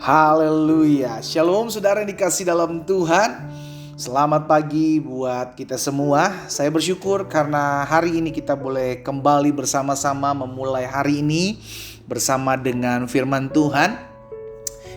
Haleluya. Shalom saudara yang dikasih dalam Tuhan. Selamat pagi buat kita semua. Saya bersyukur karena hari ini kita boleh kembali bersama-sama memulai hari ini bersama dengan firman Tuhan.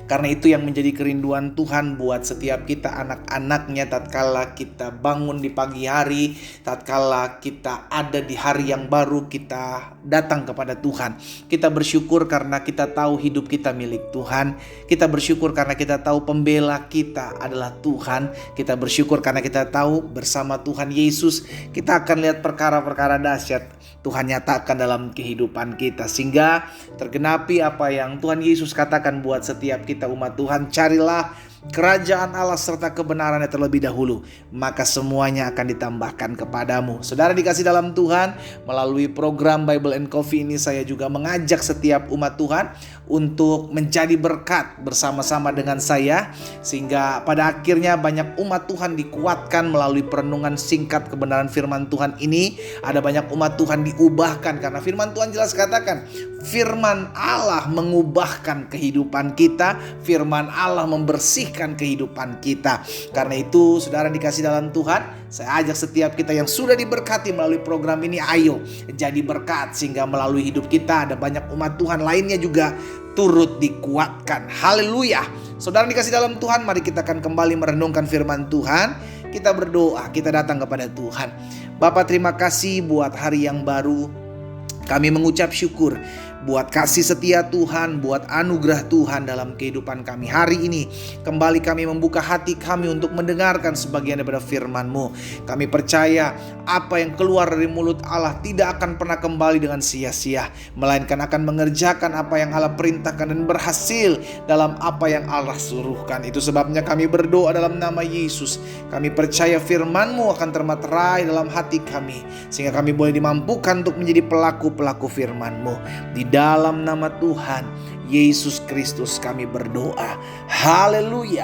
Karena itu yang menjadi kerinduan Tuhan buat setiap kita anak-anaknya tatkala kita bangun di pagi hari, tatkala kita ada di hari yang baru, kita datang kepada Tuhan. Kita bersyukur karena kita tahu hidup kita milik Tuhan. Kita bersyukur karena kita tahu pembela kita adalah Tuhan. Kita bersyukur karena kita tahu bersama Tuhan Yesus kita akan lihat perkara-perkara dahsyat Tuhan nyatakan dalam kehidupan kita, sehingga tergenapi apa yang Tuhan Yesus katakan buat setiap kita umat Tuhan. Carilah kerajaan Allah serta kebenarannya terlebih dahulu, maka semuanya akan ditambahkan kepadamu. Saudara dikasih dalam Tuhan, melalui program Bible and Coffee ini saya juga mengajak setiap umat Tuhan untuk menjadi berkat bersama-sama dengan saya, sehingga pada akhirnya banyak umat Tuhan dikuatkan melalui perenungan singkat kebenaran firman Tuhan ini. Ada banyak umat Tuhan diubahkan karena firman Tuhan jelas katakan, firman Allah mengubahkan kehidupan kita, firman Allah membersihkan kehidupan kita. Karena itu saudara dikasih dalam Tuhan, saya ajak setiap kita yang sudah diberkati melalui program ini, ayo jadi berkat, sehingga melalui hidup kita ada banyak umat Tuhan lainnya juga turut dikuatkan. Haleluya. Saudara dikasih dalam Tuhan, mari kita akan kembali merenungkan firman Tuhan. Kita berdoa, kita datang kepada Tuhan. Bapa, terima kasih buat hari yang baru. Kami mengucap syukur buat kasih setia Tuhan, buat anugerah Tuhan dalam kehidupan kami hari ini. Kembali kami membuka hati kami untuk mendengarkan sebagian daripada firman-Mu. Kami percaya apa yang keluar dari mulut Allah tidak akan pernah kembali dengan sia-sia, melainkan akan mengerjakan apa yang Allah perintahkan dan berhasil dalam apa yang Allah suruhkan. Itu sebabnya kami berdoa dalam nama Yesus. Kami percaya firman-Mu akan termaterai dalam hati kami, sehingga kami boleh dimampukan untuk menjadi pelaku-pelaku firman-Mu. Di dalam nama Tuhan Yesus Kristus kami berdoa. Haleluya.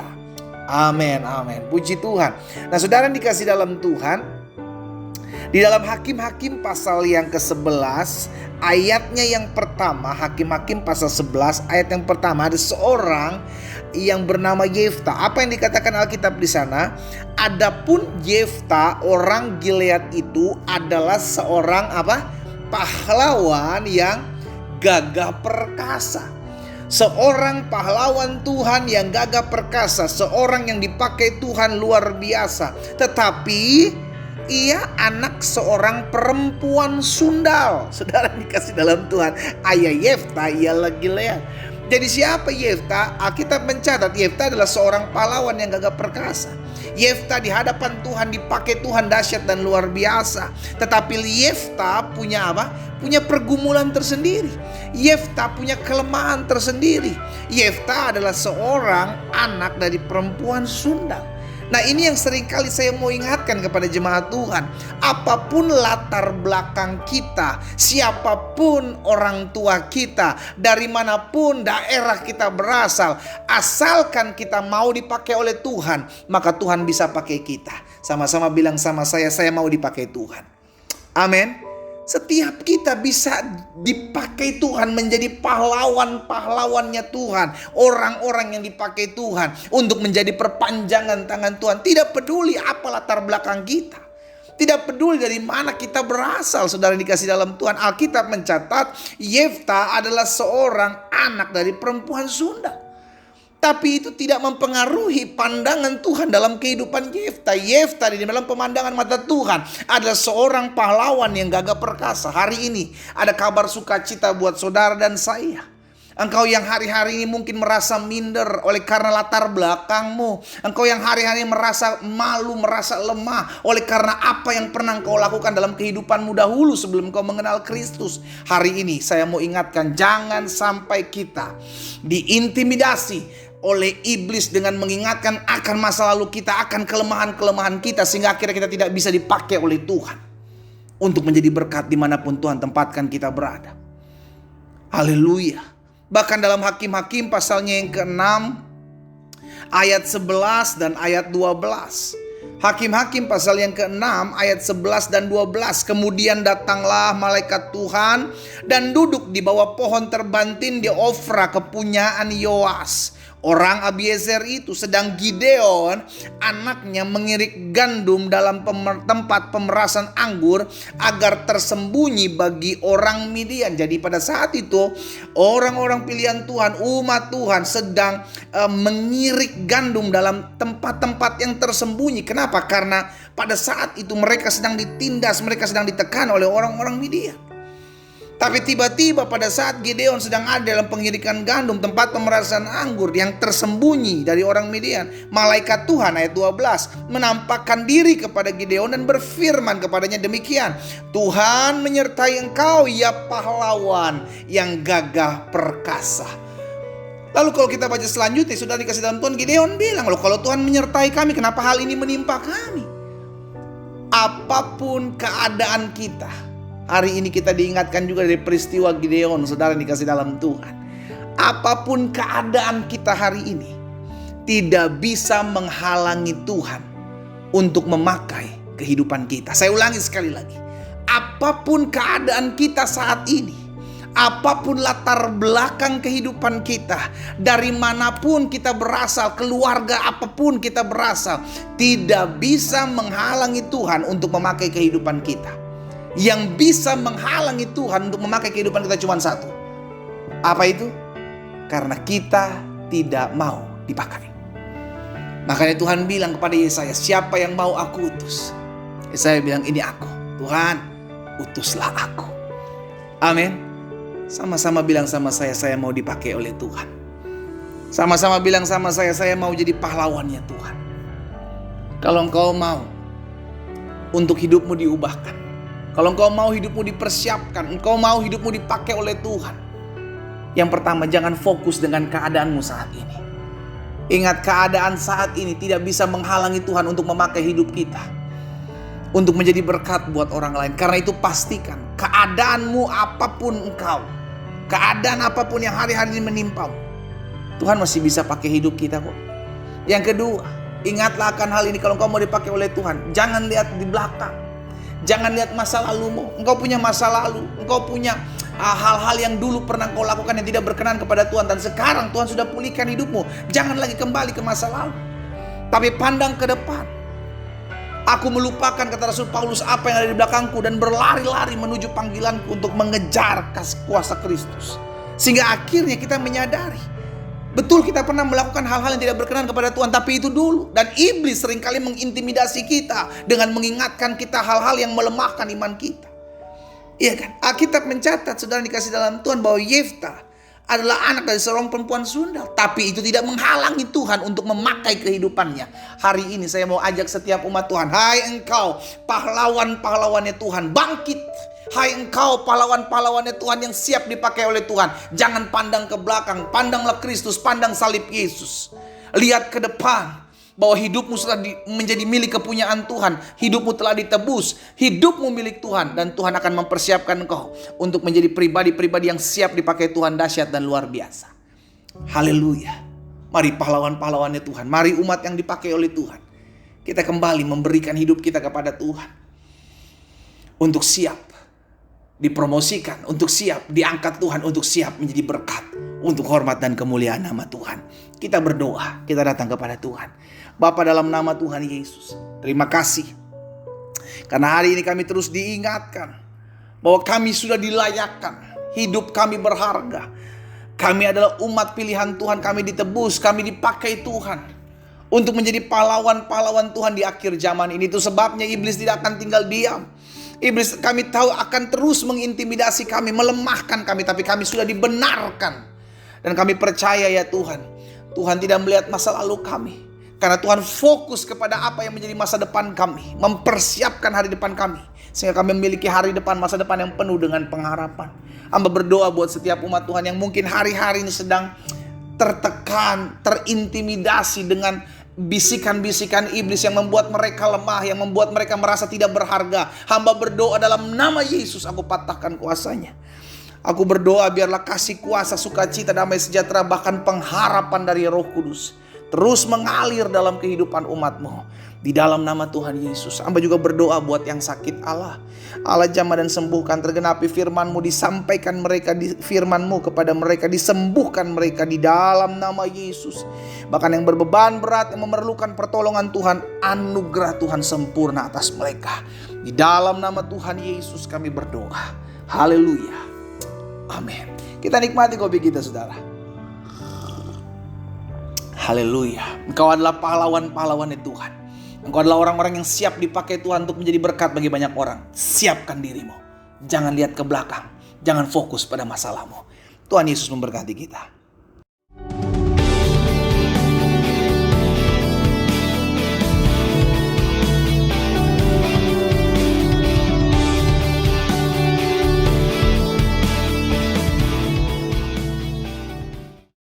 Amin, amin. Puji Tuhan. Nah saudara dikasih dalam Tuhan, di dalam Hakim-Hakim pasal yang ke-11 ayatnya yang pertama, Hakim-Hakim pasal 11 ayat yang pertama, ada seorang yang bernama Yefta. Apa yang dikatakan Alkitab di sana? Adapun Yefta orang Gilead itu adalah seorang pahlawan yang gagah perkasa. Seorang pahlawan Tuhan yang gagah perkasa, seorang yang dipakai Tuhan luar biasa. Tetapi ia anak seorang perempuan sundal. Saudara dikasih dalam Tuhan, ayah Yefta ialah Gilead. Jadi siapa Yefta? Alkitab mencatat Yefta adalah seorang pahlawan yang gagah perkasa. Yefta di hadapan Tuhan dipakai Tuhan dahsyat dan luar biasa. Tetapi Yefta punya punya pergumulan tersendiri. Yefta punya kelemahan tersendiri. Yefta adalah seorang anak dari perempuan sundal. Nah ini yang seringkali saya mau ingatkan kepada jemaat Tuhan. Apapun latar belakang kita, siapapun orang tua kita, dari manapun daerah kita berasal, asalkan kita mau dipakai oleh Tuhan, maka Tuhan bisa pakai kita. Sama-sama bilang sama saya mau dipakai Tuhan. Amin. Setiap kita bisa dipakai Tuhan menjadi pahlawan-pahlawannya Tuhan. Orang-orang yang dipakai Tuhan untuk menjadi perpanjangan tangan Tuhan. Tidak peduli apa latar belakang kita. Tidak peduli dari mana kita berasal. Saudara dikasih dalam Tuhan, Alkitab mencatat Yefta adalah seorang anak dari perempuan sundal. Tapi itu tidak mempengaruhi pandangan Tuhan dalam kehidupan Yefta. Yefta di dalam pemandangan mata Tuhan adalah seorang pahlawan yang gagah perkasa. Hari ini ada kabar sukacita buat saudara dan saya. Engkau yang hari-hari ini mungkin merasa minder oleh karena latar belakangmu. Engkau yang hari-hari merasa malu, merasa lemah oleh karena apa yang pernah engkau lakukan dalam kehidupanmu dahulu sebelum engkau mengenal Kristus. Hari ini saya mau ingatkan, jangan sampai kita diintimidasi oleh iblis dengan mengingatkan akan masa lalu kita, akan kelemahan-kelemahan kita, sehingga akhirnya kita tidak bisa dipakai oleh Tuhan untuk menjadi berkat dimanapun Tuhan tempatkan kita berada. Haleluya. Bahkan dalam Hakim-Hakim pasalnya yang ke-6 ayat 11 dan ayat 12. Hakim-Hakim pasal yang ke-6 ayat 11 dan 12. Kemudian datanglah malaikat Tuhan dan duduk di bawah pohon terbantin di Ofra kepunyaan Yoas. Orang Abiezer itu, sedang Gideon anaknya mengirik gandum dalam tempat pemerasan anggur agar tersembunyi bagi orang Midian. Jadi pada saat itu orang-orang pilihan Tuhan, umat Tuhan sedang mengirik gandum dalam tempat-tempat yang tersembunyi. Kenapa? Karena pada saat itu mereka sedang ditindas, mereka sedang ditekan oleh orang-orang Midian. Tapi tiba-tiba pada saat Gideon sedang ada dalam pengirikan gandum, tempat pemerasan anggur yang tersembunyi dari orang Midian, malaikat Tuhan ayat 12 menampakkan diri kepada Gideon dan berfirman kepadanya demikian, Tuhan menyertai engkau ya pahlawan yang gagah perkasa. Lalu kalau kita baca selanjutnya, sudah dikasih dalam Tuhan, Gideon bilang, loh kalau Tuhan menyertai kami, kenapa hal ini menimpa kami? Apapun keadaan kita, hari ini kita diingatkan juga dari peristiwa Gideon, saudara dikasih dalam Tuhan. Apapun keadaan kita hari ini, tidak bisa menghalangi Tuhan untuk memakai kehidupan kita. Saya ulangi sekali lagi. Apapun keadaan kita saat ini, apapun latar belakang kehidupan kita, dari manapun kita berasal, keluarga apapun kita berasal, tidak bisa menghalangi Tuhan untuk memakai kehidupan kita. Yang bisa menghalangi Tuhan untuk memakai kehidupan kita cuma satu. Apa itu? Karena kita tidak mau dipakai. Makanya Tuhan bilang kepada Yesaya, siapa yang mau aku utus? Yesaya bilang, ini aku. Tuhan, utuslah aku. Amin. Sama-sama bilang sama saya mau dipakai oleh Tuhan. Sama-sama bilang sama saya mau jadi pahlawannya Tuhan. Kalau engkau mau untuk hidupmu diubahkan, kalau engkau mau hidupmu dipersiapkan, engkau mau hidupmu dipakai oleh Tuhan, yang pertama, jangan fokus dengan keadaanmu saat ini. Ingat, keadaan saat ini tidak bisa menghalangi Tuhan untuk memakai hidup kita, untuk menjadi berkat buat orang lain. Karena itu pastikan, keadaanmu apapun engkau, keadaan apapun yang hari-hari ini menimpamu, Tuhan masih bisa pakai hidup kita kok. Yang kedua, ingatlah akan hal ini, kalau engkau mau dipakai oleh Tuhan, jangan lihat di belakang. Jangan lihat masa lalumu. Engkau punya masa lalu, engkau punya hal-hal yang dulu pernah kau lakukan yang tidak berkenan kepada Tuhan, dan sekarang Tuhan sudah pulihkan hidupmu. Jangan lagi kembali ke masa lalu, tapi pandang ke depan. Aku melupakan, kata Rasul Paulus, apa yang ada di belakangku dan berlari-lari menuju panggilanku untuk mengejar kuasa Kristus. Sehingga akhirnya kita menyadari, betul kita pernah melakukan hal-hal yang tidak berkenan kepada Tuhan, tapi itu dulu. Dan iblis seringkali mengintimidasi kita dengan mengingatkan kita hal-hal yang melemahkan iman kita. Iya kan? Alkitab mencatat, saudara dikasih dalam Tuhan, bahwa Yefta adalah anak dari seorang perempuan sundal. Tapi itu tidak menghalangi Tuhan untuk memakai kehidupannya. Hari ini saya mau ajak setiap umat Tuhan, hai engkau pahlawan-pahlawannya Tuhan, bangkit. Hai engkau pahlawan-pahlawannya Tuhan yang siap dipakai oleh Tuhan. Jangan pandang ke belakang, pandanglah Kristus, pandang salib Yesus. Lihat ke depan, bahwa hidupmu sudah menjadi milik kepunyaan Tuhan. Hidupmu telah ditebus, hidupmu milik Tuhan. Dan Tuhan akan mempersiapkan engkau untuk menjadi pribadi-pribadi yang siap dipakai Tuhan, dahsyat dan luar biasa. Haleluya. Mari pahlawan-pahlawannya Tuhan, mari umat yang dipakai oleh Tuhan, kita kembali memberikan hidup kita kepada Tuhan, untuk siap dipromosikan, untuk siap diangkat Tuhan, untuk siap menjadi berkat, untuk hormat dan kemuliaan nama Tuhan. Kita berdoa, kita datang kepada Tuhan. Bapa, dalam nama Tuhan Yesus, terima kasih karena hari ini kami terus diingatkan bahwa kami sudah dilayakkan, hidup kami berharga. Kami adalah umat pilihan Tuhan, kami ditebus, kami dipakai Tuhan untuk menjadi pahlawan-pahlawan Tuhan di akhir zaman ini. Itu sebabnya iblis tidak akan tinggal diam. Iblis, kami tahu, akan terus mengintimidasi kami, melemahkan kami, tapi kami sudah dibenarkan. Dan kami percaya ya Tuhan, Tuhan tidak melihat masa lalu kami, karena Tuhan fokus kepada apa yang menjadi masa depan kami, mempersiapkan hari depan kami, sehingga kami memiliki hari depan, masa depan yang penuh dengan pengharapan. Hamba berdoa buat setiap umat Tuhan yang mungkin hari-hari ini sedang tertekan, terintimidasi dengan bisikan-bisikan iblis yang membuat mereka lemah, yang membuat mereka merasa tidak berharga. Hamba berdoa dalam nama Yesus, aku patahkan kuasanya. Aku berdoa biarlah kasih kuasa, sukacita, damai sejahtera, bahkan pengharapan dari Roh Kudus terus mengalir dalam kehidupan umat-Mu. Di dalam nama Tuhan Yesus, hamba juga berdoa buat yang sakit. Allah jamah dan sembuhkan, tergenapi firman-Mu, disampaikan mereka di firman-Mu kepada mereka, disembuhkan mereka di dalam nama Yesus. Bahkan yang berbeban berat, yang memerlukan pertolongan Tuhan, anugerah Tuhan sempurna atas mereka. Di dalam nama Tuhan Yesus kami berdoa. Haleluya. Amin. Kita nikmati kopi kita, saudara. Haleluya. Engkau adalah pahlawan-pahlawan Tuhan. Engkau adalah orang-orang yang siap dipakai Tuhan untuk menjadi berkat bagi banyak orang. Siapkan dirimu. Jangan lihat ke belakang. Jangan fokus pada masalahmu. Tuhan Yesus memberkati kita.